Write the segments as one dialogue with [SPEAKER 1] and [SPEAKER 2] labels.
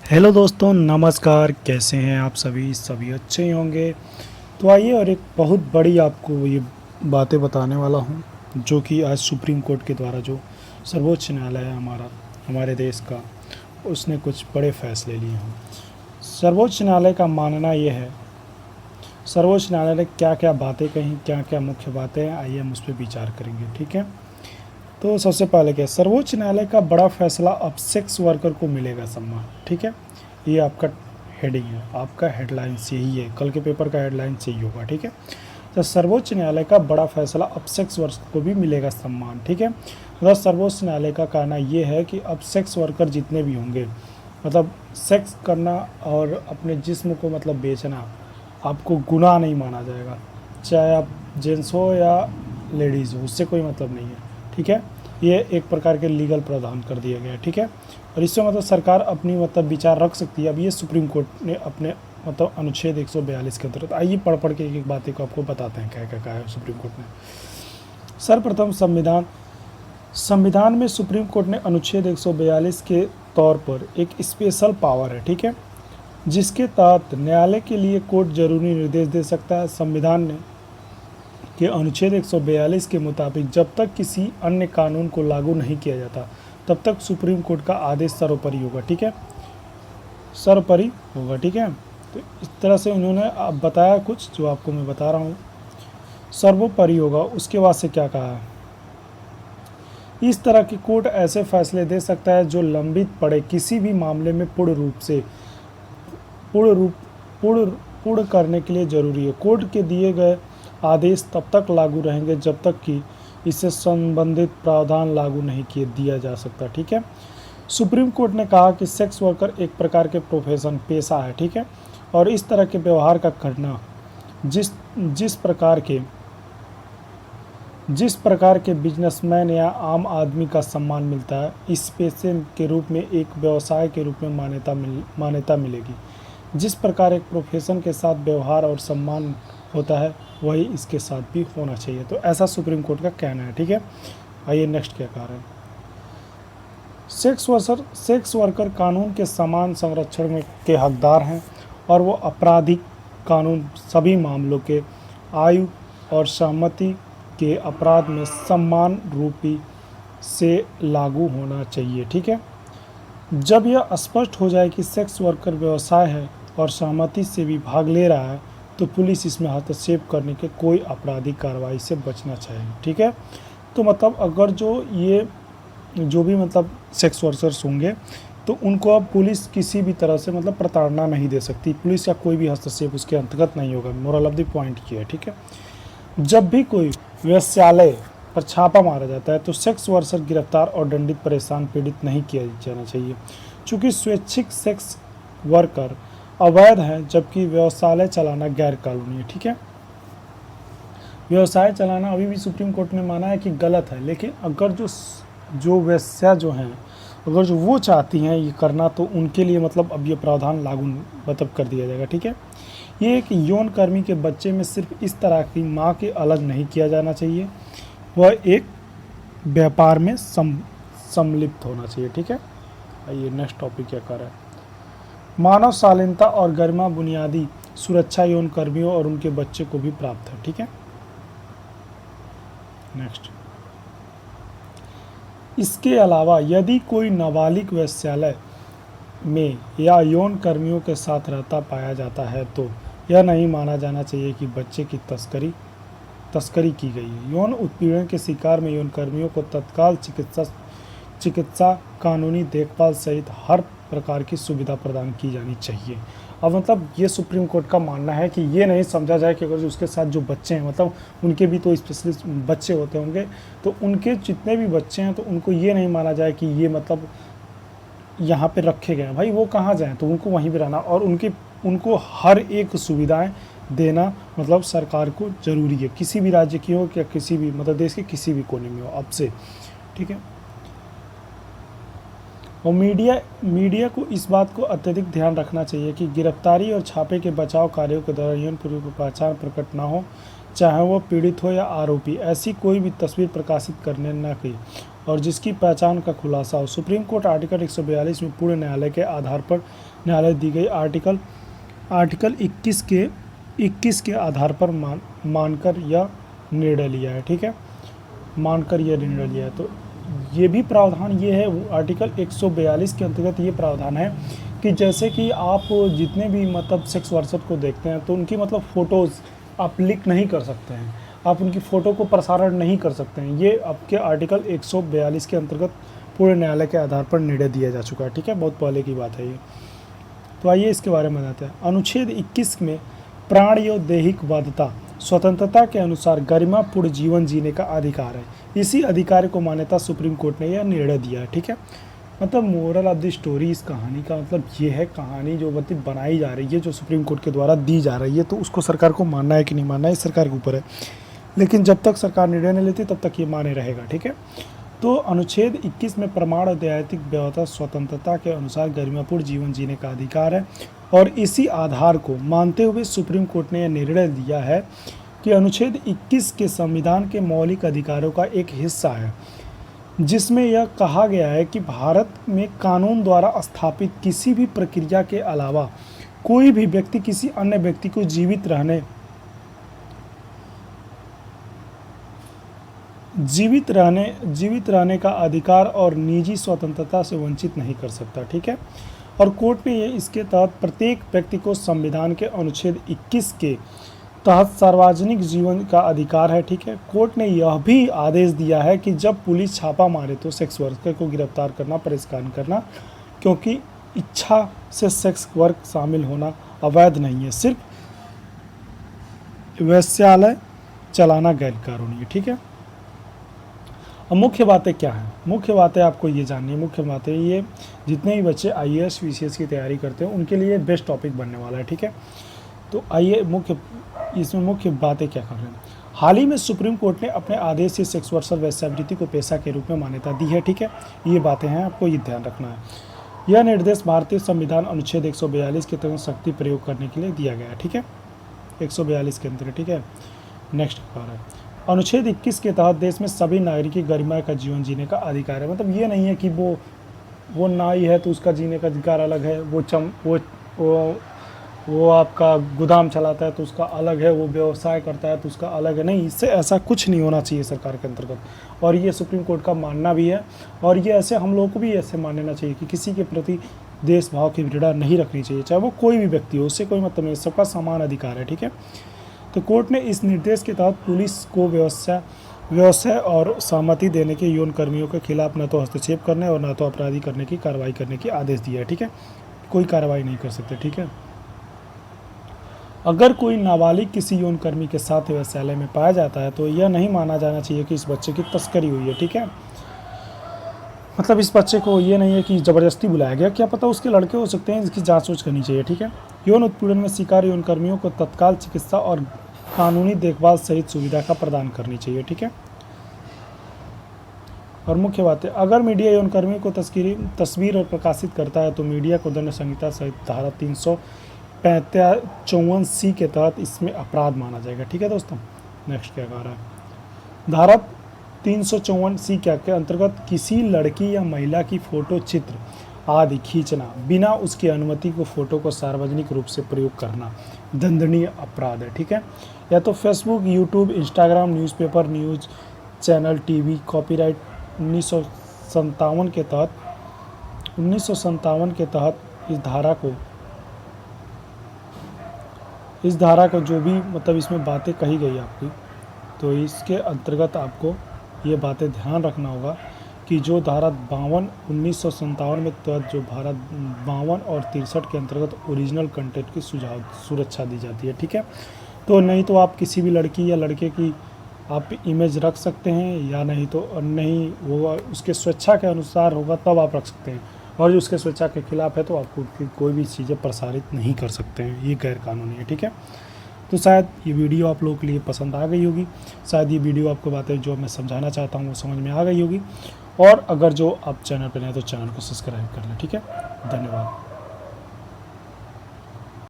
[SPEAKER 1] Hello दोस्तों, नमस्कार। कैसे हैं आप सभी अच्छे ही होंगे। तो आइए, और एक बहुत बड़ी आपको ये बातें बताने वाला हूँ, जो कि आज सुप्रीम कोर्ट के द्वारा जो सर्वोच्च न्यायालय है हमारे देश का, उसने कुछ बड़े फैसले लिए हैं। सर्वोच्च न्यायालय का मानना ये है, सर्वोच्च न्यायालय ने क्या क्या बातें कही, क्या क्या मुख्य बातें हैं, आइए हम उस पर विचार करेंगे। ठीक है। तो सबसे पहले क्या, सर्वोच्च न्यायालय का बड़ा फैसला, अब सेक्स वर्कर को मिलेगा सम्मान। ठीक है, ये आपका हेडिंग है, आपका हेडलाइंस यही है, कल के पेपर का हेडलाइंस यही होगा। ठीक है, तो सर्वोच्च न्यायालय का बड़ा फैसला, अब सेक्स वर्कर को भी मिलेगा सम्मान। ठीक है, मतलब सर्वोच्च न्यायालय का कहना ये है कि अब सेक्स वर्कर जितने भी होंगे, मतलब सेक्स करना और अपने जिस्म को मतलब बेचना आपको गुनाह नहीं माना जाएगा, चाहे आप जेंट्स हो या लेडीज़ हो, उससे कोई मतलब नहीं है। ठीक है, ये एक प्रकार के लीगल प्रावधान कर दिया गया है। ठीक है, और इससे मतलब सरकार अपनी मतलब विचार रख सकती है। अब ये सुप्रीम कोर्ट ने अपने मतलब अनुच्छेद 142 के अंतर्गत, आइए पढ़ के एक एक बातें को आपको बताते हैं क्या क्या कहा है सुप्रीम कोर्ट ने। सर्वप्रथम, संविधान में सुप्रीम कोर्ट ने अनुच्छेद 142 के तौर पर एक स्पेशल पावर है। ठीक है, जिसके तहत न्यायालय के लिए कोर्ट जरूरी निर्देश दे सकता है। संविधान ने के अनुच्छेद 142 के मुताबिक जब तक किसी अन्य कानून को लागू नहीं किया जाता, तब तक सुप्रीम कोर्ट का आदेश सर्वोपरि होगा। ठीक है, सर्वोपरि होगा। ठीक है, तो इस तरह से उन्होंने अब बताया कुछ जो आपको मैं बता रहा हूँ, सर्वोपरि होगा। उसके बाद से क्या कहा है, इस तरह की कोर्ट ऐसे फैसले दे सकता है जो लंबित पड़े किसी भी मामले में पूर्ण रूप से पूर्ण करने के लिए जरूरी है। कोर्ट के दिए गए आदेश तब तक लागू रहेंगे जब तक कि इससे संबंधित प्रावधान लागू नहीं किए दिया जा सकता। ठीक है, सुप्रीम कोर्ट ने कहा कि सेक्स वर्कर एक प्रकार के प्रोफेशन, पेशा है। ठीक है, और इस तरह के व्यवहार का करना जिस जिस प्रकार के बिजनेसमैन या आम आदमी का सम्मान मिलता है, इस पेशे के रूप में एक व्यवसाय के रूप में मान्यता मिलेगी। जिस प्रकार एक प्रोफेशन के साथ व्यवहार और सम्मान होता है, वही इसके साथ भी होना चाहिए। तो ऐसा सुप्रीम कोर्ट का कहना है। ठीक है, आइए नेक्स्ट क्या कह रहे हैं। सेक्स वर्कर कानून के समान संरक्षण में के हकदार हैं, और वो आपराधिक कानून सभी मामलों के आयु और सहमति के अपराध में सम्मान रूपी से लागू होना चाहिए। ठीक है, जब यह स्पष्ट हो जाए कि सेक्स वर्कर व्यवसाय है और सहमति से भी भाग ले रहा है, तो पुलिस इसमें हस्तक्षेप करने के कोई आपराधिक कार्रवाई से बचना चाहिए। ठीक है, तो मतलब अगर जो भी मतलब सेक्स वर्कर्स होंगे, तो उनको अब पुलिस किसी भी तरह से मतलब प्रताड़ना नहीं दे सकती, पुलिस का कोई भी हस्तक्षेप उसके अंतर्गत नहीं होगा। मोरल ऑफ द पॉइंट ये है। ठीक है, जब भी कोई वेश्यालय पर छापा मारा जाता है, तो सेक्स वर्कर गिरफ्तार और दंडित, परेशान, पीड़ित नहीं किया जाना चाहिए। चूँकि स्वैच्छिक सेक्स वर्कर अवैध है, जबकि व्यवसाय चलाना गैर कानूनी है। ठीक है, व्यवसाय चलाना अभी भी सुप्रीम कोर्ट ने माना है कि गलत है, लेकिन अगर जो वेश्या जो हैं, अगर जो वो चाहती हैं ये करना, तो उनके लिए मतलब अब ये प्रावधान लागू मतलब कर दिया जाएगा। ठीक है, ये एक यौन कर्मी के बच्चे में सिर्फ इस तरह की माँ के अलग नहीं किया जाना चाहिए, वह एक व्यापार में सम्मिलित होना चाहिए। ठीक है, आइए नेक्स्ट टॉपिक क्या कर रहा है। मानव शालीनता और गरिमा बुनियादी सुरक्षा यौन कर्मियों और उनके बच्चे को भी प्राप्त है। ठीक है, नेक्स्ट, इसके अलावा यदि कोई नाबालिग वेश्यालय में या यौन कर्मियों के साथ रहता पाया जाता है, तो यह नहीं माना जाना चाहिए कि बच्चे की तस्करी की गई है। यौन उत्पीड़न के शिकार में यौन कर्मियों को तत्काल चिकित्सा, कानूनी देखभाल सहित हर प्रकार की सुविधा प्रदान की जानी चाहिए। अब मतलब ये सुप्रीम कोर्ट का मानना है कि ये नहीं समझा जाए कि अगर उसके साथ जो बच्चे हैं, मतलब उनके भी तो स्पेशलिस्ट बच्चे होते होंगे, तो उनके जितने भी बच्चे हैं, तो उनको ये नहीं माना जाए कि ये मतलब यहाँ पे रखे गए हैं, भाई वो कहाँ जाएँ, तो उनको वहीं पे रहना, और उनको हर एक सुविधाएं देना मतलब सरकार को ज़रूरी है, किसी भी राज्य की हो या किसी भी मतलब देश के किसी भी कोने में हो अब से। ठीक है, और मीडिया को इस बात को अत्यधिक ध्यान रखना चाहिए कि गिरफ्तारी और छापे के बचाव कार्यों के दौरान यौन पूर्व पहचान प्रकट न हो, चाहे वो पीड़ित हो या आरोपी, ऐसी कोई भी तस्वीर प्रकाशित करने न की, और जिसकी पहचान का खुलासा हो। सुप्रीम कोर्ट आर्टिकल 142 में पूर्ण न्यायालय के आधार पर न्यायालय दी गई आर्टिकल 21 के आधार पर मानकर यह निर्णय लिया है। ठीक है, मानकर यह निर्णय लिया है। तो ये भी प्रावधान ये है, आर्टिकल 142 के अंतर्गत ये प्रावधान है कि जैसे कि आप जितने भी मतलब सेक्स वर्कर को देखते हैं तो उनकी मतलब फ़ोटोज़ आप लीक नहीं कर सकते हैं, आप उनकी फ़ोटो को प्रसारण नहीं कर सकते हैं। ये आपके आर्टिकल 142 के अंतर्गत पूरे न्यायालय के आधार पर निर्णय दिया जा चुका है। ठीक है, बहुत पहले की बात है ये। तो आइए इसके बारे में बताते हैं। अनुच्छेद 21 में प्राण या दैहिक वधता स्वतंत्रता के अनुसार गरिमापूर्ण जीवन जीने का अधिकार है। इसी अधिकार को मान्यता सुप्रीम कोर्ट ने यह निर्णय दिया है। ठीक है, मतलब मोरल ऑफ द स्टोरी इस कहानी का मतलब ये है, कहानी जो मतलब बनाई जा रही है, जो सुप्रीम कोर्ट के द्वारा दी जा रही है, तो उसको सरकार को मानना है कि नहीं मानना है, सरकार के ऊपर है। लेकिन जब तक सरकार निर्णय नहीं लेती तब तक ये माने रहेगा। ठीक है, तो अनुच्छेद 21 में प्रमाण और दैहिक व्यवस्था स्वतंत्रता के अनुसार गरिमापूर्ण जीवन जीने का अधिकार है और इसी आधार को मानते हुए सुप्रीम कोर्ट ने यह निर्णय दिया है कि अनुच्छेद 21 के संविधान के मौलिक अधिकारों का एक हिस्सा है, जिसमें यह कहा गया है कि भारत में कानून द्वारा स्थापित किसी भी प्रक्रिया के अलावा कोई भी व्यक्ति किसी अन्य व्यक्ति को जीवित रहने का अधिकार और निजी स्वतंत्रता से वंचित नहीं कर सकता। ठीक है, और कोर्ट ने इसके तहत प्रत्येक व्यक्ति को संविधान के अनुच्छेद 21 के तहत सार्वजनिक जीवन का अधिकार है। ठीक है, कोर्ट ने यह भी आदेश दिया है कि जब पुलिस छापा मारे तो सेक्स वर्कर को गिरफ्तार करना, परेशान करना, क्योंकि इच्छा से सेक्स वर्क शामिल होना अवैध नहीं है, सिर्फ वेश्यालय चलाना गैर कानूनी है। ठीक है, अब मुख्य बातें क्या हैं? मुख्य बातें आपको ये जाननी है। मुख्य बातें ये, जितने भी बच्चे IAS VCS की तैयारी करते हैं उनके लिए बेस्ट टॉपिक बनने वाला है। ठीक है, तो आइए इसमें मुख्य बातें क्या कर रहे हैं। हाल ही में सुप्रीम कोर्ट ने अपने आदेश से सेक्स वर्कर वेश्यावृत्ति को पेशा के रूप में मान्यता दी है। ठीक है, ये बातें हैं, आपको ये ध्यान रखना है। यह निर्देश भारतीय संविधान अनुच्छेद 142 के तहत शक्ति प्रयोग करने के लिए दिया गया है। ठीक है, 142 के अंतर्गत। ठीक है, नेक्स्ट कह है अनुच्छेद 21 के तहत देश में सभी नागरिक की गरिमा का जीवन जीने का अधिकार है। मतलब ये नहीं है कि वो नाई है तो उसका जीने का अधिकार अलग है, वो आपका गोदाम चलाता है तो उसका अलग है, वो व्यवसाय करता है तो उसका अलग है। नहीं, इससे ऐसा कुछ नहीं होना चाहिए सरकार के अंतर्गत, और ये सुप्रीम कोर्ट का मानना भी है। और ये ऐसे हम लोग को भी ऐसे मानना चाहिए कि किसी के प्रति देश भाव की घृणा नहीं रखनी चाहिए, चाहे वो कोई भी व्यक्ति हो, उससे कोई मतलब नहीं, सबका समान अधिकार है। ठीक है, तो कोर्ट ने इस निर्देश के तहत पुलिस को व्यवसाय और सहमति देने के यौन कर्मियों के खिलाफ न तो हस्तक्षेप करने और न तो अपराधी करने की कार्रवाई करने की आदेश दिया है। ठीक है, कोई कार्रवाई नहीं कर सकते। ठीक है, अगर कोई नाबालिग किसी यौन कर्मी के साथ वेश्यालय में पाया जाता है तो यह नहीं माना जाना चाहिए कि इस बच्चे की तस्करी हुई है। ठीक है, मतलब इस बच्चे को ये नहीं है कि ज़बरदस्ती बुलाया गया, क्या पता उसके लड़के हो सकते हैं, इसकी जांच करनी चाहिए। ठीक है, यौन उत्पीड़न में शिकार यौन कर्मियों को तत्काल चिकित्सा और कानूनी देखभाल सहित सुविधा का प्रदान करनी चाहिए। ठीक है, और मुख्य बात है, अगर मीडिया यौन कर्मी को तस्वीर और प्रकाशित करता है तो मीडिया को दंड संहिता सहित धारा 354C के तहत इसमें अपराध माना जाएगा। ठीक है दोस्तों, नेक्स्ट क्या कह रहा है, धारा 354C के अंतर्गत किसी लड़की या महिला की फोटो, चित्र आदि खींचना बिना उसकी अनुमति को फोटो को सार्वजनिक रूप से प्रयोग करना दंडनीय अपराध है। ठीक है, या तो Facebook, YouTube, Instagram, newspaper, news channel, TV, copyright 1957 के तहत इस धारा को जो भी मतलब इसमें बातें कही गई आपकी, तो इसके अंतर्गत आपको ये बातें ध्यान रखना होगा कि जो धारा 1957 में तहत जो धारा 52 और 63 के अंतर्गत ओरिजिनल कंटेंट की सुरक्षा दी जाती है। ठीक है, तो नहीं तो आप किसी भी लड़की या लड़के की आप इमेज रख सकते हैं, या नहीं तो नहीं, वो उसके स्वेच्छा के अनुसार होगा तब आप रख सकते हैं, और जो उसके स्वेच्छा के खिलाफ है तो आप कोई भी चीज़ें प्रसारित नहीं कर सकते हैं, ये गैर कानूनी है। ठीक है, तो शायद ये वीडियो आप लोगों के लिए पसंद आ गई होगी, शायद ये वीडियो आपको बातें जो मैं समझाना चाहता हूँ वो समझ में आ गई होगी, और अगर जो आप चैनल पर नए तो चैनल को सब्सक्राइब कर लें। ठीक है, धन्यवाद।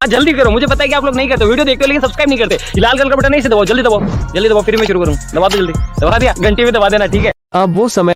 [SPEAKER 2] जल्दी करो, मुझे पता है कि आप लोग नहीं करते, वीडियो देखते हो लेकिन सब्सक्राइब नहीं करते। लाल कलर का बटन नहीं से दबाओ, जल्दी दबाओ, फिर मैं शुरू करूँ। दबा दो जल्दी, दबा दिया, घंटे में दबा देना। ठीक है,
[SPEAKER 3] अब वो समय